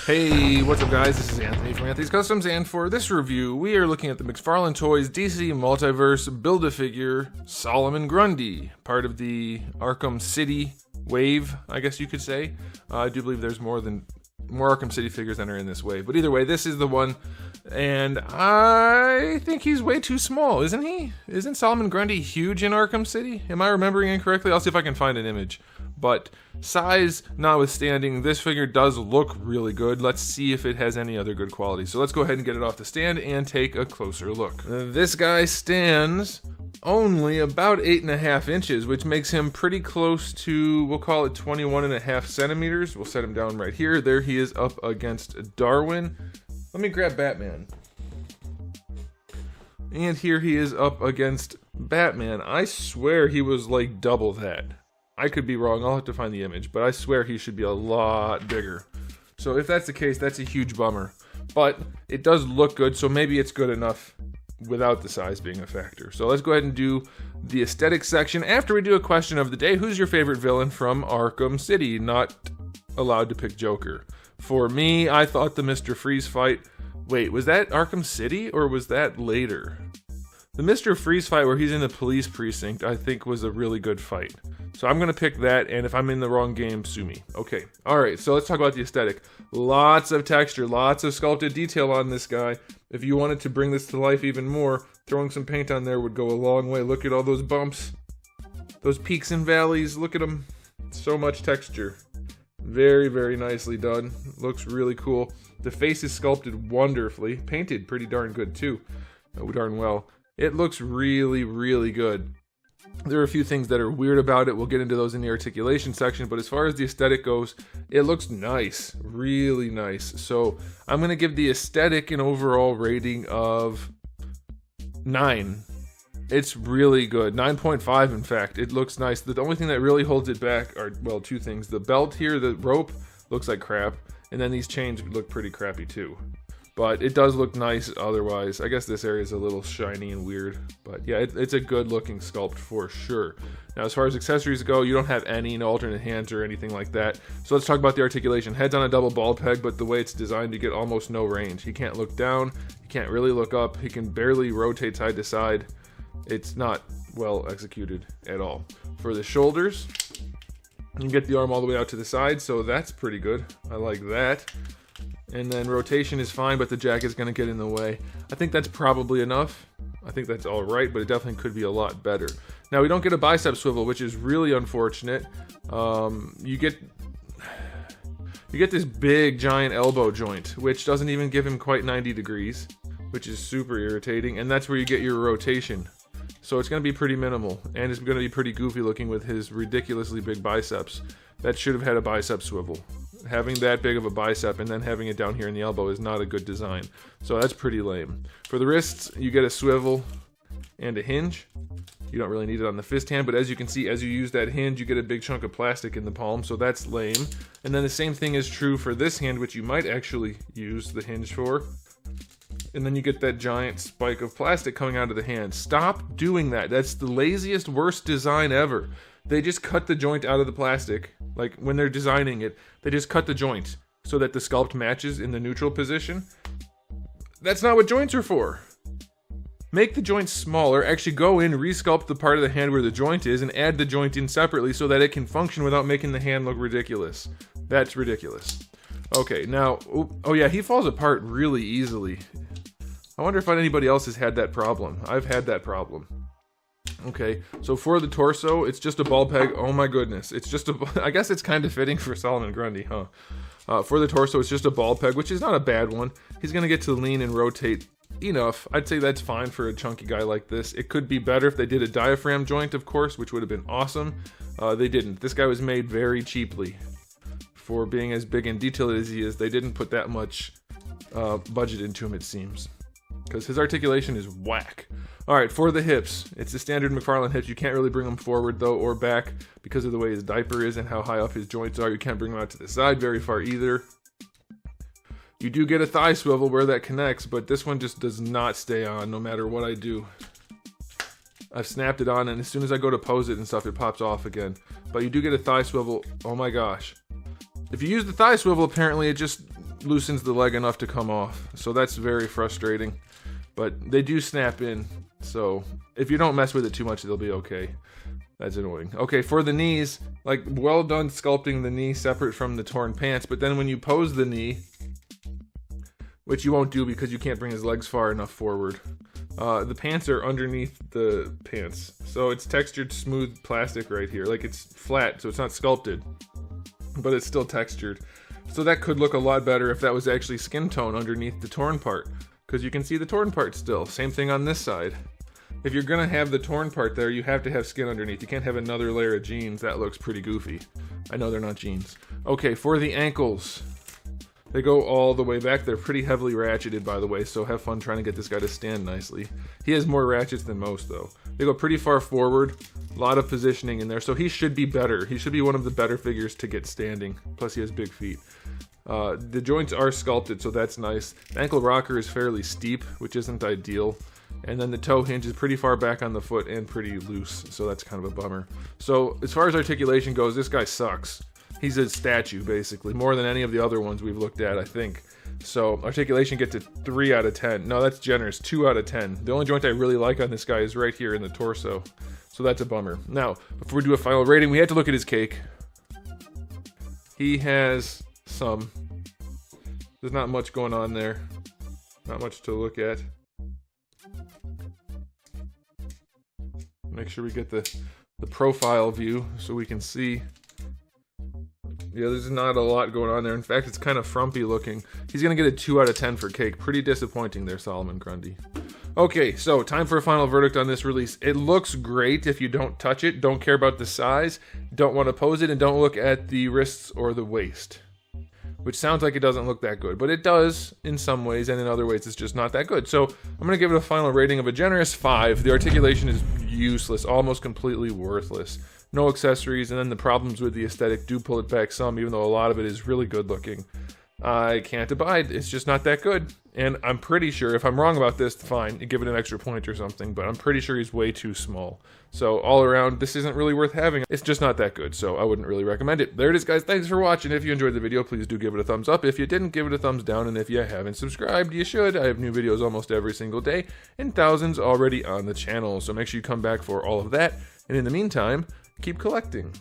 Hey, what's up guys? This is Anthony from Anthony's Customs, and for this review, we are looking at the McFarlane Toys DC Multiverse Build-A-Figure Solomon Grundy, part of the Arkham City wave, I guess you could say. I do believe there's more Arkham City figures than are in this wave, but either way, this is the one, and I think he's way too small, isn't he? Isn't Solomon Grundy huge in Arkham City? Am I remembering incorrectly? I'll see if I can find an image. But size notwithstanding, this figure does look really good. Let's see if it has any other good qualities. So let's go ahead and get it off the stand and take a closer look. This guy stands only about 8.5 inches, which makes him pretty close to, we'll call it 21.5 centimeters. We'll set him down right here. There he is up against Darwin. Let me grab Batman. And here he is up against Batman. I swear he was like double that. I could be wrong, I'll have to find the image, but I swear he should be a lot bigger. So if that's the case, that's a huge bummer. But it does look good, so maybe it's good enough without the size being a factor. So let's go ahead and do the aesthetics section. After we do a question of the day, who's your favorite villain from Arkham City? Not allowed to pick Joker. For me, I thought the Mr. Freeze fight... Wait, was that Arkham City, or was that later? The Mr. Freeze fight where he's in the police precinct, I think was a really good fight. So I'm going to pick that, and if I'm in the wrong game, sue me. Okay, alright, so let's talk about the aesthetic. Lots of texture, lots of sculpted detail on this guy. If you wanted to bring this to life even more, throwing some paint on there would go a long way. Look at all those bumps, those peaks and valleys, look at them. So much texture. Very, very nicely done. Looks really cool. The face is sculpted wonderfully. Painted pretty darn good too. Oh, darn well. It looks really, really good. There are a few things that are weird about it. We'll get into those in the articulation section, but as far as the aesthetic goes, it looks nice. Really nice. So I'm going to give the aesthetic an overall rating of 9. It's really good. 9.5 in fact. It looks nice. The only thing that really holds it back are, well, two things. The belt here, the rope, looks like crap, and then these chains look pretty crappy too. But it does look nice otherwise. I guess this area is a little shiny and weird. But yeah, it's a good looking sculpt for sure. Now as far as accessories go, you don't have any, no alternate hands or anything like that. So let's talk about the articulation. Head's on a double ball peg, but the way it's designed, you get almost no range. He can't look down, he can't really look up, he can barely rotate side to side. It's not well executed at all. For the shoulders, you can get the arm all the way out to the side, so that's pretty good. I like that. And then rotation is fine, but the jacket's going to get in the way. I think that's probably enough. I think that's alright, but it definitely could be a lot better. Now, we don't get a bicep swivel, which is really unfortunate. You get this big, giant elbow joint, which doesn't even give him quite 90 degrees, which is super irritating, and that's where you get your rotation. So it's going to be pretty minimal, and it's going to be pretty goofy looking with his ridiculously big biceps. That should have had a bicep swivel. Having that big of a bicep and then having it down here in the elbow is not a good design. So that's pretty lame. For the wrists, you get a swivel and a hinge. You don't really need it on the fist hand, but as you can see, as you use that hinge, you get a big chunk of plastic in the palm, so that's lame. And then the same thing is true for this hand, which you might actually use the hinge for. And then you get that giant spike of plastic coming out of the hand. Stop doing that. That's the laziest, worst design ever. They just cut the joint out of the plastic. Like, when they're designing it, they just cut the joint so that the sculpt matches in the neutral position. That's not what joints are for. Make the joints smaller, actually go in, resculpt the part of the hand where the joint is, and add the joint in separately so that it can function without making the hand look ridiculous. That's ridiculous. Okay, now, oh yeah, he falls apart really easily. I wonder if anybody else has had that problem. I've had that problem. Okay, so for the torso, it's just a ball peg. Oh my goodness, it's just a... I guess it's kind of fitting for Solomon Grundy, huh? For the torso, it's just a ball peg, which is not a bad one. He's going to get to lean and rotate enough. I'd say that's fine for a chunky guy like this. It could be better if they did a diaphragm joint, of course, which would have been awesome. They didn't. This guy was made very cheaply. For being as big and detailed as he is, they didn't put that much budget into him, it seems. Because his articulation is whack. Alright, for the hips, it's the standard McFarlane hips. You can't really bring them forward, though, or back, because of the way his diaper is and how high up his joints are. You can't bring them out to the side very far, either. You do get a thigh swivel where that connects, but this one just does not stay on, no matter what I do. I've snapped it on, and as soon as I go to pose it and stuff, it pops off again. But you do get a thigh swivel. Oh my gosh. If you use the thigh swivel, apparently it just loosens the leg enough to come off. So that's very frustrating. But they do snap in. So if you don't mess with it too much, they'll be okay. That's annoying. Okay, for the knees, like, well done sculpting the knee separate from the torn pants. But then when you pose the knee, which you won't do because you can't bring his legs far enough forward, the pants are underneath the pants. So it's textured smooth plastic right here. Like, it's flat, so it's not sculpted, but it's still textured. So that could look a lot better if that was actually skin tone underneath the torn part, because you can see the torn part still. Same thing on this side. If you're gonna have the torn part there, you have to have skin underneath. You can't have another layer of jeans. That looks pretty goofy. I know they're not jeans. Okay, for the ankles, they go all the way back. They're pretty heavily ratcheted, by the way, so have fun trying to get this guy to stand nicely. He has more ratchets than most, though. They go pretty far forward. A lot of positioning in there, so he should be better. He should be one of the better figures to get standing. Plus, he has big feet. The joints are sculpted, so that's nice. The ankle rocker is fairly steep, which isn't ideal. And then the toe hinge is pretty far back on the foot and pretty loose, so that's kind of a bummer. So as far as articulation goes, this guy sucks. He's a statue, basically, more than any of the other ones we've looked at, I think. So articulation gets a 3 out of 10. No, that's generous, 2 out of 10. The only joint I really like on this guy is right here in the torso. So that's a bummer. Now, before we do a final rating, we have to look at his cake. He has some. There's not much going on there. Not much to look at. Make sure we get the profile view so we can see. Yeah, there's not a lot going on there. In fact, it's kind of frumpy looking. He's going to get a 2 out of 10 for cake. Pretty disappointing there, Solomon Grundy. Okay, so time for a final verdict on this release. It looks great if you don't touch it, don't care about the size, don't want to pose it, and don't look at the wrists or the waist. Which sounds like it doesn't look that good, but it does in some ways, and in other ways it's just not that good. So I'm going to give it a final rating of a generous 5. The articulation is useless, almost completely worthless. No accessories, and then the problems with the aesthetic do pull it back some, even though a lot of it is really good looking. I can't abide. It's just not that good. And I'm pretty sure, if I'm wrong about this, fine, give it an extra point or something, but I'm pretty sure he's way too small. So all around, this isn't really worth having. It's just not that good, so I wouldn't really recommend it. There it is, guys. Thanks for watching. If you enjoyed the video, please do give it a thumbs up. If you didn't, give it a thumbs down. And if you haven't subscribed, you should. I have new videos almost every single day, and thousands already on the channel. So make sure you come back for all of that. And in the meantime, keep collecting.